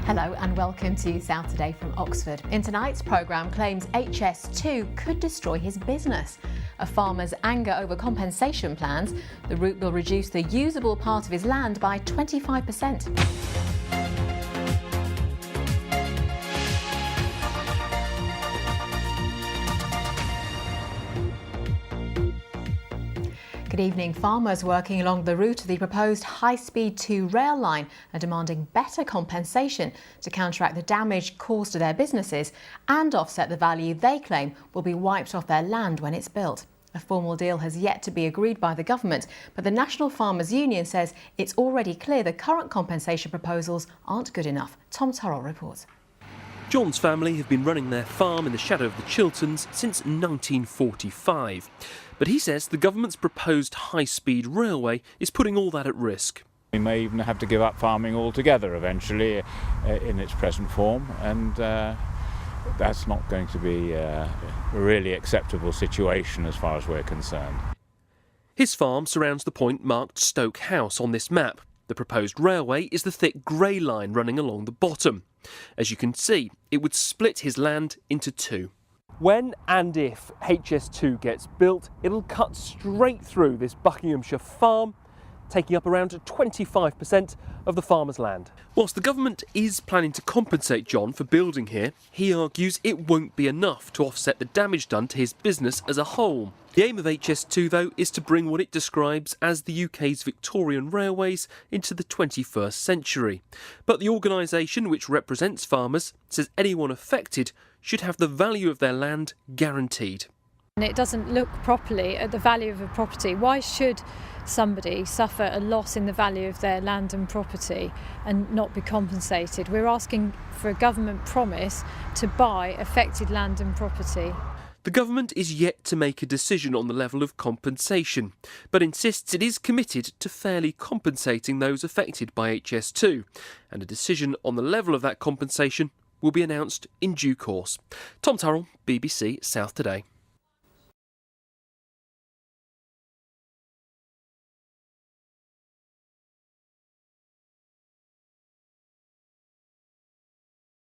Hello and welcome to South Today from Oxford. In tonight's programme, claims HS2 could destroy his business. A farmer's anger over compensation plans. The route will reduce the usable part of his land by 25%. Good evening. Farmers working along the route of the proposed high-speed Turrell line are demanding better compensation to counteract the damage caused to their businesses and offset the value they claim will be wiped off their land when it's built. A formal deal has yet to be agreed by the government, but the National Farmers Union says it's already clear the current compensation proposals aren't good enough. Tom Turrell reports. John's family have been running their farm in the shadow of the Chilterns since 1945. But he says the government's proposed high-speed railway is putting all that at risk. We may even have to give up farming altogether eventually in its present form, and that's not going to be a really acceptable situation as far as we're concerned. His farm surrounds the point marked Stoke House on this map. The proposed railway is the thick grey line running along the bottom. As you can see, it would split his land into two. When and if HS2 gets built, it'll cut straight through this Buckinghamshire farm, taking up around 25% of the farmer's land. Whilst the government is planning to compensate John for building here, he argues it won't be enough to offset the damage done to his business as a whole. The aim of HS2, though, is to bring what it describes as the UK's Victorian railways into the 21st century. But the organisation, which represents farmers, says anyone affected should have the value of their land guaranteed. And it doesn't look properly at the value of a property. Why should somebody suffer a loss in the value of their land and property and not be compensated? We're asking for a government promise to buy affected land and property. The government is yet to make a decision on the level of compensation, but insists it is committed to fairly compensating those affected by HS2, and a decision on the level of that compensation will be announced in due course. Tom Turrell, BBC South Today.